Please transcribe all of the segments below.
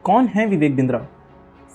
कौन है विवेक बिंद्रा?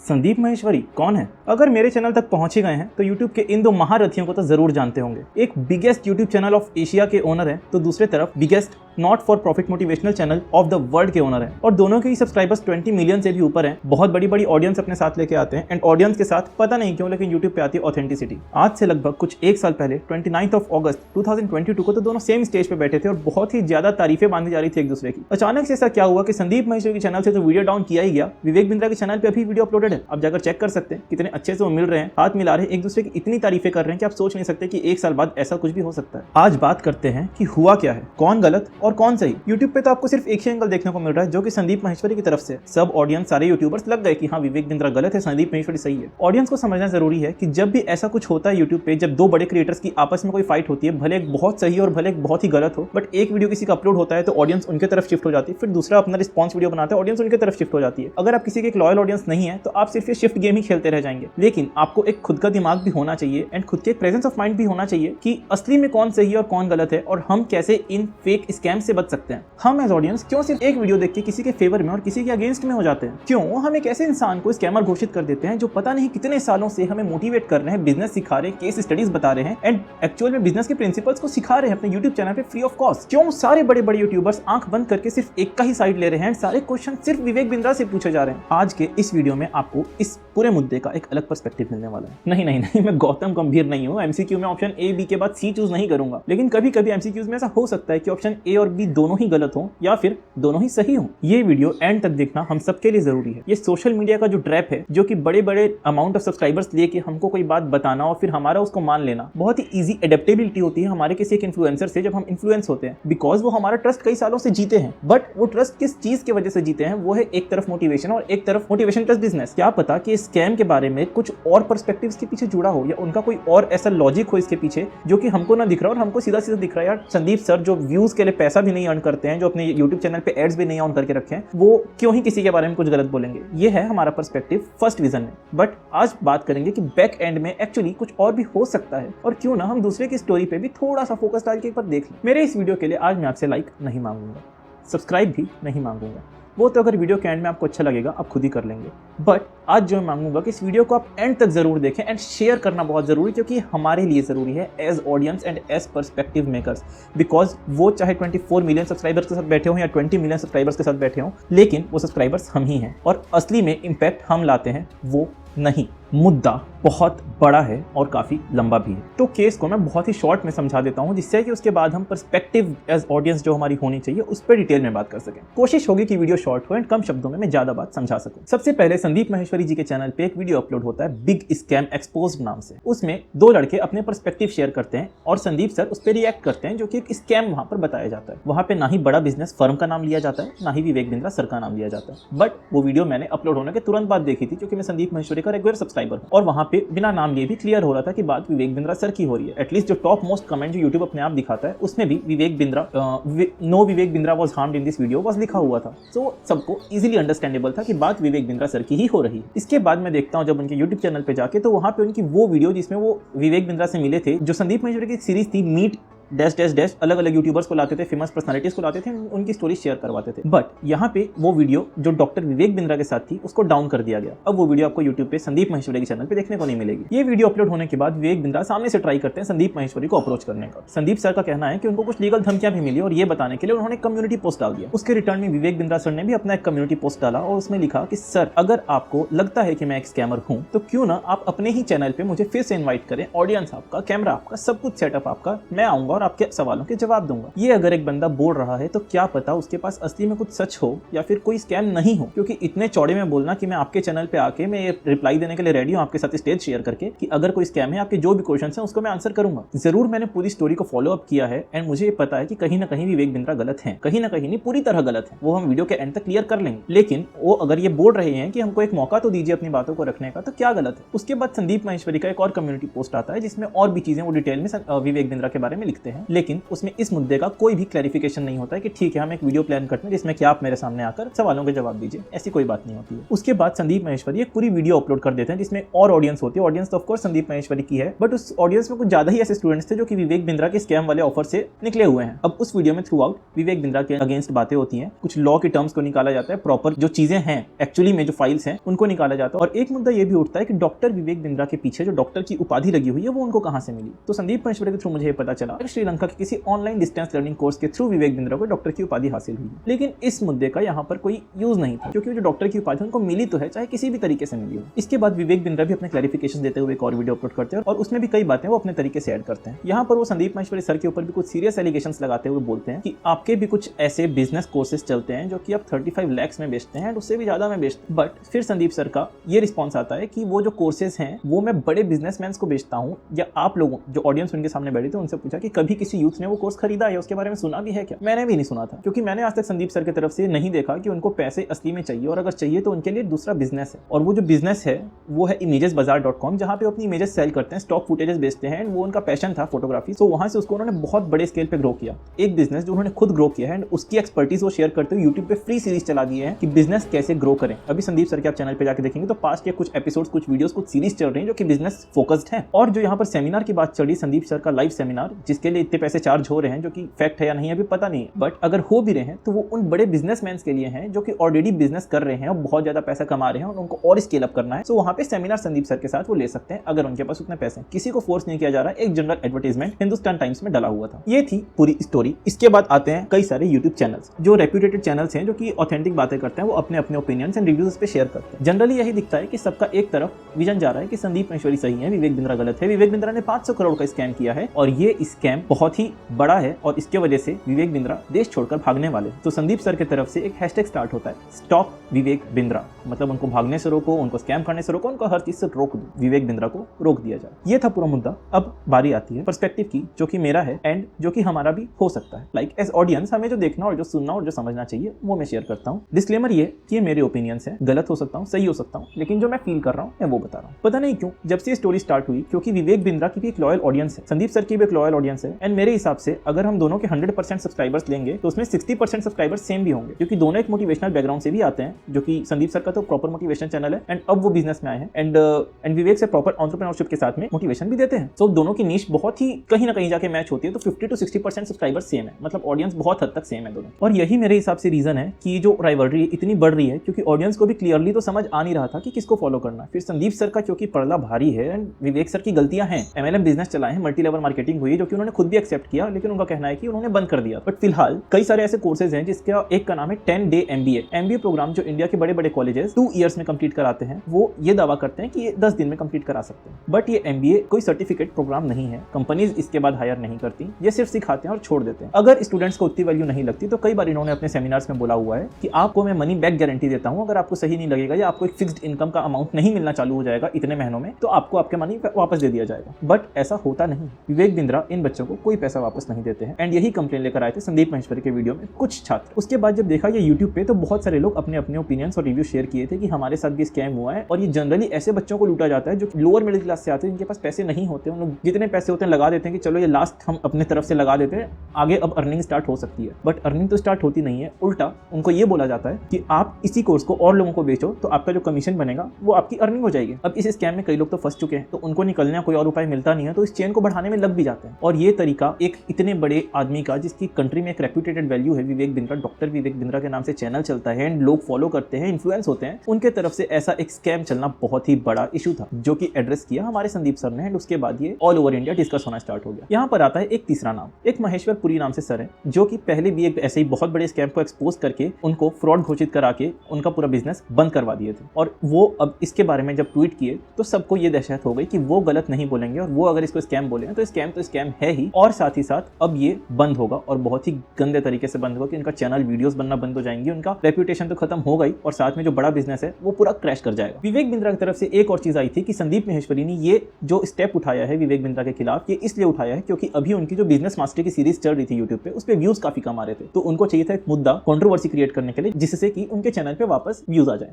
संदीप माहेश्वरी कौन है? अगर मेरे चैनल तक पहुंचे गए हैं तो YouTube के इन दो महारथियों को तो जरूर जानते होंगे। एक biggest YouTube channel of Asia के ओनर है तो दूसरे तरफ biggest not for profit motivational channel of the world के ओनर है और दोनों के ही सब्सक्राइबर्स 20 मिलियन से भी ऊपर हैं। बहुत बड़ी बड़ी ऑडियंस अपने साथ लेके आते हैं एंड ऑडियंस के साथ पता नहीं क्यों लेकिन YouTube पे आती है ऑथेंटिसिटी। आज से लगभग कुछ एक साल पहले 29 अगस्त 2022 को तो दोनों सेम स्टेज पे बैठे थे और बहुत ही ज्यादा तारीफें बांधी जा रही थी एक दूसरे की। अचानक से ऐसा क्या हुआ कि संदीप माहेश्वरी के चैनल से तो वीडियो डाउन किया ही गया, विवेक बिंद्रा के चैनल पे अभी वीडियो अपलोडेड है। आप जाकर चेक कर सकते हैं कितने अच्छे से वो मिल रहे हैं, हाथ मिला रहे हैं, एक दूसरे की इतनी तारीफें कर रहे हैं कि आप सोच नहीं सकते कि एक साल बाद ऐसा कुछ भी हो सकता है। आज बात करते हैं कि हुआ क्या है, कौन गलत और कौन सही। YouTube पे तो आपको सिर्फ एक ही एंगल देखने को मिल रहा है जो कि संदीप माहेश्वरी की तरफ से। सब ऑडियंस सारे यूट्यूबर्स लग गए कि हाँ विवेक बिंद्रा गलत है, संदीप माहेश्वरी सही है। ऑडियंस को समझना जरूरी है कि जब भी ऐसा कुछ होता है यूट्यूब पे, जब दो बड़े क्रिएटर्स की आपस में कोई फाइट होती है, भले एक बहुत सही और भले एक बहुत ही गलत हो, बट एक वीडियो किसी का अपलोड होता है तो ऑडियंस उनके तरफ शिफ्ट हो जाती है, फिर दूसरा अपना रिस्पॉन्स वीडियो बनाता है, ऑडियंस उनके तरफ शिफ्ट हो जाती है। अगर आप किसी के एक लॉयल ऑडियंस नहीं है तो आप सिर्फ ये शिफ्ट गेम ही खेलते रह जाएंगे। लेकिन आपको एक खुद का दिमाग भी होना चाहिए एंड खुद के प्रेजेंस ऑफ माइंड भी होना चाहिए कि असली में कौन सही और कौन गलत है और हम कैसे इन फेक स्कैम से बच सकते हैं। हम एज ऑडियंस क्यों सिर्फ एक वीडियो देख के किसी के फेवर में और किसी के अगेंस्ट में हो जाते हैं? क्यों हम एक ऐसे इंसान को स्कैमर घोषित कर देते हैं जो पता नहीं कितने सालों से हमें मोटिवेट कर रहे हैं, बिजनेस सिखा रहे हैं, केस स्टडीज बता रहे हैं एंड एक्चुअल में बिजनेस के प्रिंसिपल्स को सिखा रहे हैं अपने यूट्यूब चैनल पे फ्री ऑफ कॉस्ट? क्यों सारे बड़े बड़े यूट्यूबर्स आंख बंद करके सिर्फ एक का ही साइड ले रहे हैं, सारे क्वेश्चन सिर्फ विवेक बिंद्रा से पूछे जा रहे हैं? आज के इस वीडियो में आपको इस पूरे मुद्दे का एक अलग पर्सपेक्टिव मिलने वाला है। नहीं, मैं गौतम गंभीर नहीं हूँ। एमसीक्यू में ऑप्शन ए बी के बाद सी चूज नहीं करूंगा, लेकिन कभी कभी एमसीक्यूज में ऐसा हो सकता है कि ऑप्शन ए और बी दोनों ही गलत हो या फिर दोनों ही सही हो। ये वीडियो एंड तक देखना हम सबके लिए जरूरी है। ये सोशल मीडिया का जो ट्रैप है, जो कि बड़े बड़े अमाउंट ऑफ सब्सक्राइबर्स लेके हमको कोई बात बताना और फिर हमारा उसको मान लेना, बहुत ही इजी एडेप्टेबिलिटी होती है हमारे किसी एक इन्फ्लुएंसर से जब हम इन्फ्लुएंस होते हैं, बिकॉज वो हमारा ट्रस्ट कई सालों से जीते हैं। बट वो ट्रस्ट किस चीज की वजह से जीते हैं? वो है एक तरफ मोटिवेशन और एक तरफ मोटिवेशन प्लस बिजनेस। क्या पता कि स्कैम के बारे में कुछ और पर्सपेक्टिव्स के पीछे जुड़ा हो या उनका कोई और ऐसा लॉजिक हो इसके पीछे जो कि हमको ना दिख रहा और हमको सीधा सीधा दिख रहा है। यार संदीप सर जो व्यूज के लिए पैसा भी नहीं अर्न करते हैं, जो अपने यूट्यूब चैनल पे एड्स भी नहीं ऑन करके रखे हैं, वो क्यों ही किसी के बारे में कुछ गलत बोलेंगे? ये है हमारा पर्सपेक्टिव फर्स्ट विजन में। बट आज बात करेंगे कि बैक एंड में एक्चुअली कुछ और भी हो सकता है और क्यों ना हम दूसरे की स्टोरी पे भी थोड़ा सा फोकस डाल के एक बार देख लें। मेरे इस वीडियो के लिए आज मैं आपसे लाइक नहीं मांगूंगा, सब्सक्राइब भी नहीं मांगूंगा, वो तो अगर वीडियो के एंड में आपको अच्छा लगेगा आप खुद ही कर लेंगे। बट आज जो मैं मांगूंगा कि इस वीडियो को आप एंड तक जरूर देखें एंड शेयर करना बहुत जरूरी, क्योंकि हमारे लिए जरूरी है as audience and as perspective makers. Because वो चाहे 24 मिलियन सब्सक्राइबर्स के साथ बैठे हों या 20 मिलियन सब्सक्राइबर्स के साथ बैठे हों, लेकिन वो सब्सक्राइबर्स हम ही हैं और असली में इम्पैक्ट हम लाते हैं, वो नहीं। मुद्दा बहुत बड़ा है और काफी लंबा भी है, तो केस को मैं बहुत ही शॉर्ट में समझा देता हूं जिससे कि उसके बाद हम पर्सपेक्टिव एज ऑडियंस जो हमारी होनी चाहिए उस पर डिटेल में बात कर सकें। कोशिश होगी कि वीडियो शॉर्ट हो एंड कम शब्दों में मैं ज्यादा बात समझा सकूं। सबसे पहले संदीप माहेश्वरी जी के चैनल पे एक वीडियो अपलोड होता है बिग स्कैम एक्सपोज्ड नाम से। उसमें दो लड़के अपने पर्सपेक्टिव शेयर करते हैं और संदीप सर उस पर रिएक्ट करते हैं, जो कि एक स्कैम वहां पर बताया जाता है। वहां पे ना ही बड़ा बिजनेस फर्म का नाम लिया जाता है, ना ही विवेक बिंद्रा सर का नाम लिया जाता है। बट वो वीडियो मैंने अपलोड होने के तुरंत बाद देखी थी, क्योंकि मैं संदीप माहेश्वरी का रेगुलर सब्सक्राइबर हूं और वहां पे बिना नाम लिए भी क्लियर हो रहा था कि बात विवेक बिंद्रा सर की हो रही है। एटलीस्ट जो टॉप मोस्ट कमेंट जो यूट्यूब अपने आप दिखाता है उसमें भी Vivek Bindra no Vivek Bindra was harmed in this video was लिखा हुआ था। सो सबको इजीली अंडरस्टैंडेबल था कि बात विवेक बिंद्रा सर की ही हो रही है। इसके बाद मैं देखता हूं जब उनके यूट्यूब चैनल पे जाके, तो वहां पे उनकी वो वीडियो जिसमें वो विवेक बिंद्रा से मिले थे, जो संदीप माहेश्वरी की सीरीज थी मीट डैश डैश डैश, अलग अलग यूट्यूबर्स को लाते थे, फेमस पर्सनालिटीज को लाते थे, उनकी स्टोरी शेयर करवाते थे। बट यहाँ पे वो वीडियो जो डॉक्टर विवेक बिंद्रा के साथ थी उसको डाउन कर दिया गया। अब वो वीडियो आपको यूट्यूब पे संदीप माहेश्वरी के चैनल पे देखने को नहीं मिलेगी। ये वीडियो अपलोड होने के बाद विवेक बिंद्रा सामने से ट्राई करते हैं संदीप माहेश्वरी को अप्रोच करने का। संदीप सर का कहना है कि उनको कुछ लीगल धमकियां भी मिली और ये बताने के लिए उन्होंने कम्युनिटी पोस्ट डाल दिया। उसके रिटर्न में विवेक बिंद्रा सर ने भी अपना एक कम्युनिटी पोस्ट डाला और उसमें लिखा कि सर अगर आपको लगता है कि मैं एक स्कैमर हूं तो क्यों ना आप अपने ही चैनल पे मुझे फिर से इन्वाइट करें, ऑडियंस आपका, कैमरा आपका, सब कुछ सेटअप आपका, मैं आऊंगा और आपके सवालों के जवाब दूंगा। ये अगर एक बंदा बोल रहा है तो क्या पता उसके पास असली में कुछ सच हो या फिर कोई स्कैम नहीं हो, क्योंकि इतने चौड़े में बोलना कि मैं आपके चैनल पे आके मैं ये रिप्लाई देने के लिए रेडी हूं आपके साथ स्टेज शेयर करके कि अगर कोई स्कैम है आपके जो भी क्वेश्चंस हैं उसको मैं आंसर करूंगा। जरूर मैंने पूरी स्टोरी को फॉलो अप किया है एंड मुझे ये पता है कि कहीं ना कहीं विवेक बिंद्रा गलत है, कहीं ना कहीं नहीं, पूरी तरह गलत है। वो हम वीडियो के एंड तक क्लियर कर लेंगे। लेकिन वो अगर ये बोल रहे हैं कि हमको एक मौका तो दीजिए अपनी बातों को रखने का, तो क्या गलत है? उसके बाद संदीप माहेश्वरी का एक और कम्युनिटी पोस्ट आता है जिसमें और भी चीजें वो डिटेल में विवेक बिंद्रा के बारे में लिखते करते हैं, लेकिन उसमें इस मुद्दे का कोई भी क्लैरिफिकेशन नहीं होता है कि ठीक है हम एक वीडियो प्लान करते हैं जिसमें कि आप मेरे सामने आकर सवालों के जवाब दीजिए। ऐसी कोई बात नहीं होती है। उसके बाद संदीप माहेश्वरी एक पूरी वीडियो अपलोड कर देते हैं जिसमें और ऑडियंस होती है। ऑडियंस तो ऑफकोर्स संदीप माहेश्वरी की है, बट उस ऑडियंस में कुछ ज्यादा ही ऐसे स्टूडेंट्स थे जो कि विवेक बिंद्रा के स्कैम वाले ऑफर से निकले हुए हैं। अब उस वीडियो में थ्रू आउट विवेक बिंद्रा के अगेंस्ट बातें होती हैं, कुछ लॉ के टर्म्स को निकाला जाता है, प्रॉपर जो चीजें हैं एक्चुअली में जो फाइल्स हैं उनको निकाला जाता है। और एक मुद्दा ये भी उठता है कि डॉक्टर विवेक बिंद्रा के पीछे जो डॉक्टर की उपाधि लगी हुई है वो उनको कहां से मिली। तो संदीप माहेश्वरी के थ्रू मुझे पता चला श्रीलंका के किसी ऑनलाइन डिस्टेंस लर्निंग कोर्स के थ्रू विवेक बिंद्रा को डॉक्टर की उपाधि हासिल हुई। लेकिन इस मुद्दे का यहाँ पर कोई यूज नहीं था, क्योंकि जो डॉक्टर की उपाधि उनको मिली तो है, चाहे किसी भी तरीके से मिली हो। इसके बाद विवेक बिंद्रा भी अपने क्लैरिफिकेशन देते हुए एक और वीडियो अपलोड करते हैं और उसमें भी कई बातें वो अपने तरीके से ऐड करते हैं। यहाँ पर वो संदीप माहेश्वरी सर के ऊपर भी कुछ सीरियस एलिगेशंस लगाते हुए बोलते हैं कि आपके भी कुछ ऐसे बिजनेस कोर्सेज चलते हैं जो कि आप 35 लाख में बेचते हैं, उससे भी ज्यादा में बेचते हैं। बट फिर संदीप सर का ये रिस्पॉन्स आता है कि वो जो कोर्सेज हैं वो मैं बड़े बिजनेसमैन को बेचता हूँ, या आप लोगों जो ऑडियंस उनके सामने बैठे थे उनसे पूछा कि कभी किसी यूथ ने वो कोर्स खरीदा है, उसके बारे में सुना भी है क्या? मैंने भी नहीं सुना था, क्योंकि मैंने आज तक संदीप सर की तरफ से नहीं देखा कि उनको पैसे असली में चाहिए, और अगर चाहिए तो उनके लिए दूसरा बिजनेस है। और वो जो बिजनेस है वो है imagesbazaar.com, जहाँ पे अपनी इमेजेस सेल करते हैं, स्टॉक फुटेजेस बेचते हैं। वो उनका पैशन था फोटोग्राफी, तो वहां से उसको उन्होंने बहुत बड़े स्केल पे ग्रो किया। एक बिजनेस जो उन्होंने खुद ग्रो किया है एंड उसकी एक्सपर्टीज वो शेयर करते हुए यूट्यूब पे फ्री सीरीज चला दिए हैं कि बिजनेस कैसे ग्रो करें। अभी संदीप सर के आप चैनल पे जाकर देखेंगे तो पास्ट के कुछ एपिसोड्स, कुछ वीडियोस, कुछ सीरीज चल रही है जो कि बिजनेस फोकस्ड है। और जो यहाँ पर सेमिनार की बात चल रही, संदीप सर का लाइव सेमिनार, जिसके लिए इतने पैसे चार्ज हो रहे हैं, जो कि फैक्ट है या नहीं अभी पता नहीं है, बट अगर हो भी रहे हैं तो वो उन बड़े बिजनेसमैन के लिए हैं जो कि ऑलरेडी बिजनेस कर रहे हैं और बहुत ज्यादा पैसा कमा रहे हैं और उनको और स्केल अप करना है। तो वहां पे सेमिनार संदीप सर के साथ वो ले सकते हैं अगर उनके पास उतने पैसे हैं। किसी को फोर्स नहीं किया जा रहा है। एक जनरल एडवर्टाइजमेंट हिंदुस्तान टाइम्स में डला हुआ था। ये थी पूरी स्टोरी। इसके बाद आते हैं कई सारे यूट्यूब चैनल्स, जो रेप्यूटेड चैनल्स हैं, जो कि ऑथेंटिक बातें करते हैं, वो अपने अपने ओपिनियंस एंड रिव्यूज पे शेयर करते हैं। जनरली यही दिखता है कि सबका एक तरफ विजन जा रहा है कि संदीप माहेश्वरी सही है, विवेक बिंद्रा गलत है। विवेक बिंद्रा ने 500 करोड़ का स्कैम किया है और ये स्कैम बहुत ही बड़ा है और इसके वजह से विवेक बिंद्रा देश छोड़कर भागने वाले। तो संदीप सर की तरफ से एक हैशटैग स्टार्ट होता है, स्टॉप विवेक बिंद्रा, मतलब उनको भागने से रोको, उनको स्कैम करने से रोको, उनको हर चीज से रोक दो, विवेक बिंद्रा को रोक दिया जाए। ये था पूरा मुद्दा। अब बारी आती है पर्सपेक्टिव की, जो कि मेरा है एंड जो कि हमारा भी हो सकता है। लाइक एज ऑडियंस हमें जो देखना और जो सुनना और जो समझना चाहिए वो मैं शेयर करता हूँ। डिस्क्लेमर ये कि ये मेरे ओपिनियंस है, गलत हो सकता हूँ, सही हो सकता हूँ, लेकिन जो मैं फील कर रहा हूँ मैं वो बता रहा हूँ। पता नहीं क्यों जब से स्टोरी स्टार्ट हुई, क्योंकि विवेक बिंद्रा की भी एक लॉयल ऑडियंस है, संदीप सर की भी एक लॉयल ऑडियंस है, एंड मेरे हिसाब से अगर हम दोनों के 100% सब्सक्राइबर्स लेंगे तो उसमें 60% सब्सक्राइबर्स सेम भी होंगे, क्योंकि दोनों एक मोटिवेशनल बैकग्राउंड से भी आते हैं, जो कि संदीप सर का तो प्रॉपर मोटिवेशन चैनल है एंड अब वो बिजनेस में आए हैं, एंड विवेक से प्रॉपर एंटरप्रेन्योरशिप के साथ में मोटिवेशन भी देते हैं। तो दोनों की नीश बहुत ही कहीं ना कहीं जाके मैच होती है। तो 50 to 60% सब्सक्राइबर्स सेम है, मतलब ऑडियंस बहुत हद तक सेम है दोनों। और यही मेरे हिसाब से रीजन है कि जो राइवलरी इतनी बढ़ रही है, क्योंकि ऑडियंस को भी क्लियरली तो समझ आ नहीं रहा था कि किसको फॉलो करना है। फिर संदीप सर का क्योंकि पड़ला भारी है एंड विवेक सर की गलतियां हैं, MLM बिजनेस चलाए हैं, मल्टी लेवल मार्केटिंग हुई है, जो कि उन्होंने खुद भी एक्सेप्ट किया, लेकिन उनका कहना है कि उन्होंने बंद कर दिया। बट फिलहाल कई सारे ऐसे कोर्सेज हैं जिसका एक का नाम है 10 डे MBA प्रोग्राम, जो इंडिया के बड़े बड़े कॉलेजेस 2 ईयर्स में कंप्लीट कराते हैं। वो ये दावा करते हैं कि ये 10 दिन में कंप्लीट करा सकते हैं। बट ये MBA कोई सर्टिफिकेट प्रोग्राम नहीं है, कंपनीज इसके बाद हायर नहीं करती, ये सिर्फ सिखाते हैं और छोड़ देते हैं। अगर स्टूडेंट्स को उतनी वैल्यू नहीं लगती तो कई बार इन्होंने अपने सेमिनार्स में बोला हुआ है कि आपको मैं मनी बैक गारंटी देता हूं, अगर आपको सही नहीं लगेगा या आपको एक फिक्स्ड इनकम का अमाउंट नहीं मिलना चालू हो जाएगा इतने महीनों में, तो आपको आपके मनी वापस दे दिया जाएगा। बट ऐसा होता नहीं। विवेक बिंद्रा इन बच्चों को कोई पैसा वापस नहीं देते हैं एंड यही कंप्लेन लेकर आए थे संदीप माहेश्वरी के वीडियो में कुछ छात्र। उसके बाद जब देखा ये यूट्यूब पे, तो बहुत सारे लोग अपने अपने ओपिनियंस और रिव्यू शेयर किए थे कि हमारे साथ भी स्कैम हुआ है और ये जनरली ऐसे बच्चों को लूटा जाता है जो लोअर मिडिल क्लास से आते हैं, जिनके पास पैसे नहीं होते। उन लोग जितने पैसे होते हैं लगा देते हैं कि चलो ये लास्ट हम अपने तरफ से लगा देते हैं, आगे अब अर्निंग स्टार्ट हो सकती है। बट अर्निंग तो स्टार्ट होती नहीं है, उल्टा उनको ये बोला जाता है कि आप इसी कोर्स को और लोगों को बेचो तो आपका जो कमीशन बनेगा वो आपकी अर्निंग हो जाएगी। अब इस स्कैम में कई लोग तो फंस चुके हैं, तो उनको निकलने का कोई और उपाय मिलता नहीं है, तो इस चेन को बढ़ाने में लग भी जाते हैं। और ये तरीका एक इतने बड़े आदमी का, जिसकी कंट्री में एक रेप्यूटेड वैल्यू है, विवेक बिंद्रा, डॉक्टर विवेक बिंद्रा के नाम से चैनल चलता है एंड लोग फॉलो करते हैं, इन्फ्लुएंस होते हैं, उनके तरफ से ऐसा एक स्कैम चलना बहुत ही बड़ा इशू था, जो कि एड्रेस किया हमारे संदीप सर ने एंड उसके बाद ये ऑल ओवर इंडिया डिस्कस होना स्टार्ट हो गया। यहाँ पर आता है एक तीसरा नाम, एक महेश्वर पुरी नाम से सर है, जो कि पहले भी एक ऐसे ही बहुत बड़े स्कैम को एक्सपोज करके उनको फ्रॉड घोषित करा के उनका पूरा बिजनेस बंद करवा दिए थे। और वो अब इसके बारे में जब ट्वीट किए तो सबको ये दहशत हो गई कि वो गलत नहीं बोलेंगे और वो अगर इसको स्कैम बोलेंगे तो स्कैम है ही, और साथ ही साथ अब ये बंद होगा और बहुत ही गंदे तरीके से बंद होगा कि उनका चैनल वीडियोस बनना बंद हो जाएंगी, उनका रेप्यूटेशन तो खत्म हो गई और साथ में जो बड़ा बिजनेस है वो पूरा क्रैश कर जाएगा। विवेक बिंद्रा की तरफ से एक और चीज आई थी कि संदीप माहेश्वरी ने ये जो स्टेप उठाया है विवेक बिंद्रा के खिलाफ, ये इसलिए उठाया है क्योंकि अभी उनकी जो बिजनेस मास्टर की सीरीज चल रही थी यूट्यूब पे, उस पे व्यूज काफी कम आ रहे थे, तो उनको चाहिए था एक मुद्दा, कंट्रोवर्सी क्रिएट करने के लिए, जिससे कि उनके चैनल पे वापस व्यूज आ जाए।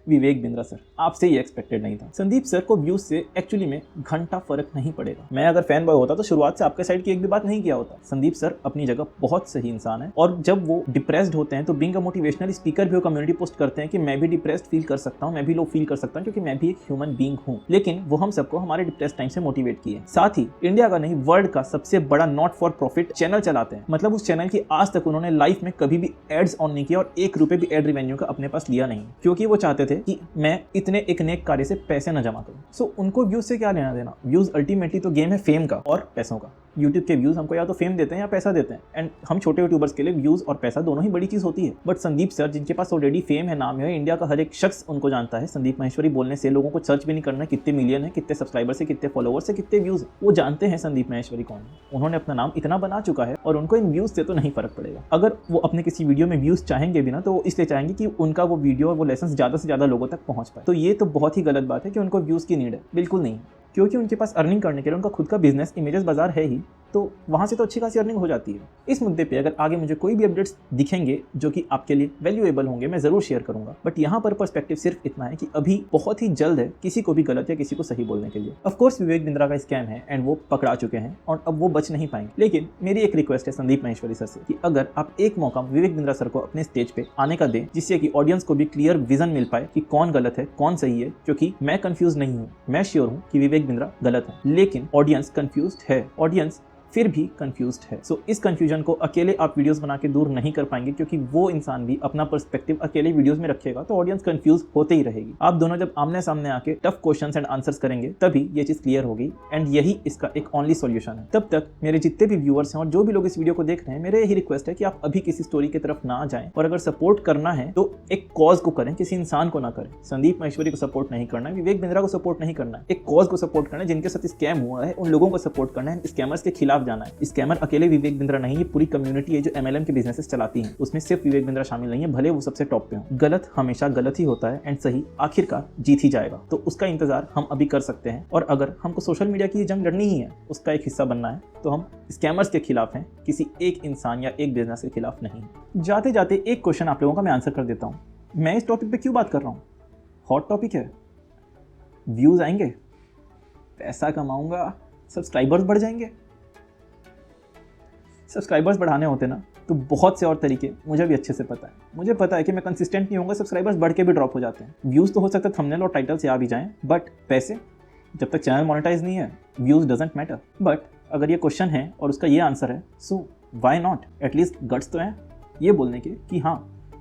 विवेक बिंद्रा सर, आपसे ये एक्सपेक्टेड नहीं था। संदीप सर को व्यूज से एक्चुअली में घंटा फर्क नहीं पड़ेगा। मैं अगर फैन बॉय होता तो शुरुआत से आपके साइड की एक भी बात नहीं किया होता। संदीप सर अपनी जगह बहुत सही इंसान है, और जब वो डिप्रेस्ड होते हैं तो बीइंग अ मोटिवेशनल स्पीकर भी वो कम्युनिटी पोस्ट करते हैं कि मैं भी डिप्रेस्ड फील कर सकता हूँ, मैं भी लो फील कर सकता हूँ, क्योंकि मैं भी एक ह्यूमन बीइंग हूँ। लेकिन वो हम सबको हमारे डिप्रेस्ड टाइम से मोटिवेट किए। साथ ही इंडिया का नहीं, वर्ल्ड का सबसे बड़ा नॉट फॉर प्रॉफिट चैनल चलाते हैं। मतलब उस चैनल की आज तक उन्होंने लाइफ में कभी भी एड्स ऑन नहीं किया और ₹1 भी एड रेवेन्यू का अपने पास लिया नहीं, क्योंकि वो चाहते थे कि मैं इतने एक नेक कार्य से पैसे न जमा करूं। सो उनको व्यूज से क्या लेना देना। व्यूज अल्टीमेटली तो गेम है फेम का और पैसों का। यूट्यूब के व्यूज हमको या तो फेम देते हैं या पैसा देते हैं, एंड हम छोटे यूट्यूबर्स के लिए व्यूज और पैसा दोनों ही बड़ी चीज होती है। बट संदीप सर, जिनके पास ऑलरेडी फेम है, नाम है, इंडिया का हर एक शख्स उनको जानता है। संदीप माहेश्वरी बोलने से लोगों को सर्च भी नहीं करना है कितने मिलियन है, कितने सब्सक्राइबर्स है, कितने फॉलोवर्स है, कितने व्यूज है। वो जानते हैं संदीप माहेश्वरी कौन है। उन्होंने अपना नाम इतना बना चुका है और उनको इन व्यूज से तो नहीं फर्क पड़ेगा। अगर वो अपने किसी वीडियो में व्यूज चाहेंगे भी ना, तो वो इसलिए चाहेंगे कि उनका वो वीडियो और वो लेसन ज्यादा से ज्यादा लोगों तक पहुंच पाए। तो ये तो बहुत ही गलत बात है कि उनको व्यूज की नीड है, बिल्कुल नहीं, क्योंकि उनके पास अर्निंग करने के लिए उनका खुद का बिजनेस इमेजेस बाजार है ही, तो वहाँ से तो अच्छी खासी अर्निंग हो जाती है। इस मुद्दे पे अगर आगे मुझे कोई भी अपडेट्स दिखेंगे जो कि आपके लिए वैल्यूएबल होंगे, मैं ज़रूर शेयर करूंगा। बट यहाँ पर पर्सपेक्टिव सिर्फ इतना है कि अभी बहुत ही जल्द है किसी को भी गलत या किसी को सही बोलने के लिए। ऑफ कोर्स विवेक बिंद्रा का स्कैम है एंड वो पकड़ा चुके हैं और अब वो बच नहीं पाएंगे। लेकिन मेरी एक रिक्वेस्ट है संदीप माहेश्वरी सर से कि अगर आप एक मौका विवेक बिंद्रा सर को अपने स्टेज पे आने का दें, जिससे कि ऑडियंस को भी क्लियर विजन मिल पाए कि कौन गलत है कौन सही है। क्योंकि मैं कंफ्यूज नहीं हूँ, मैं श्योर हूँ कि विवेक बिंद्रा गलत है, लेकिन ऑडियंस कंफ्यूज्ड है, ऑडियंस फिर भी कंफ्यूज्ड है। सो इस कंफ्यूजन को अकेले आप वीडियोस बना के दूर नहीं कर पाएंगे, क्योंकि वो इंसान भी अपना पर्सपेक्टिव अकेले वीडियोस में रखेगा तो ऑडियंस कंफ्यूज होते ही रहेगी। आप दोनों जब आमने सामने आके टफ क्वेश्चंस एंड आंसर्स करेंगे तभी ये चीज क्लियर होगी, एंड यही इसका एक ओनली सॉल्यूशन है। तब तक मेरे जितने भी व्यूअर्स हैं और जो भी लोग इस वीडियो को देख रहे हैं, मेरे यही रिक्वेस्ट है कि आप अभी किसी स्टोरी की तरफ ना जाएं, और अगर सपोर्ट करना है तो एक कॉज को करें, किसी इंसान को ना करें। संदीप माहेश्वरी को सपोर्ट नहीं करना है, विवेक बिंद्रा को सपोर्ट नहीं करना है, एक कॉज को सपोर्ट करना है, जिनके साथ स्कैम हुआ है उन लोगों को सपोर्ट करना है, स्कैमर्स के खिलाफ जाना है। स्कैमर अकेले विवेक बिंद्रा नहीं, ये पूरी कम्युनिटी है जो MLM के बिजनेसेस चलाती है, उसमें सिर्फ विवेक बिंद्रा शामिल नहीं है, भले वो सबसे टॉप पे हो। गलत हमेशा गलत ही होता है एंड सही आखिरकार जीत ही जाएगा। तो उसका इंतजार हम अभी कर सकते हैं, और अगर हमको सोशल मीडिया की जंग लड़नी ही है, उसका एक हिस्सा बनना है, तो हम स्कैमर्स के खिलाफ हैं, किसी एक इंसान या एक बिजनेस के खिलाफ नहीं। जाते जाते एक क्वेश्चन आप लोगों का मैं आंसर कर देता हूँ। मैं इस टॉपिक पे क्यों बात कर रहा हूँ? हॉट टॉपिक है, व्यूज आएंगे, पैसा कमाऊंगा, सब्सक्राइबर्स बढ़ जाएंगे। सब्सक्राइबर्स बढ़ाने होते ना तो बहुत से और तरीके मुझे भी अच्छे से पता है। मुझे पता है कि मैं कंसिस्टेंट नहीं होऊंगा, सब्सक्राइबर्स बढ़ के भी ड्रॉप हो जाते हैं। व्यूज़ तो हो सकता है थंबनेल और टाइटल से आ भी जाएं, बट पैसे, जब तक चैनल मोनेटाइज नहीं है, व्यूज़ डजंट मैटर। बट अगर ये क्वेश्चन है और उसका ये आंसर है, so why not? At least guts तो है ये बोलने के कि हाँ,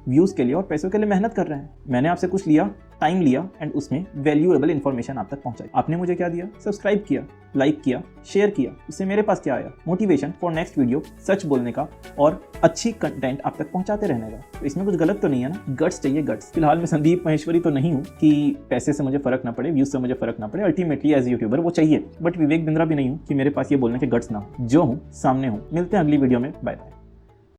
व्यूज़ के लिए और पैसों के लिए मेहनत कर रहे हैं। मैंने आपसे कुछ लिया, टाइम लिया, एंड उसमें वैल्यूएबल इन्फॉर्मेशन आप तक पहुंचाई। आपने मुझे क्या दिया? सब्सक्राइब किया, लाइक किया, शेयर किया। उससे मेरे पास क्या आया? मोटिवेशन फॉर नेक्स्ट वीडियो, सच बोलने का और अच्छी कंटेंट आप तक पहुंचाते रहने का। तो इसमें कुछ गलत तो नहीं है ना? गट्स चाहिए, गट्स। फिलहाल मैं संदीप माहेश्वरी तो नहीं हूँ कि पैसे से मुझे फर्क ना पड़े, व्यूज से मुझे फर्क ना पड़े। अल्टीमेटली एज यूट्यूबर वो चाहिए, बट विवेक बिंद्रा भी नहीं हूँ कि मेरे पास ये बोलने के गट्स ना हो। जो हूँ सामने हूँ। मिलते हैं अगली वीडियो में, बाय बाय।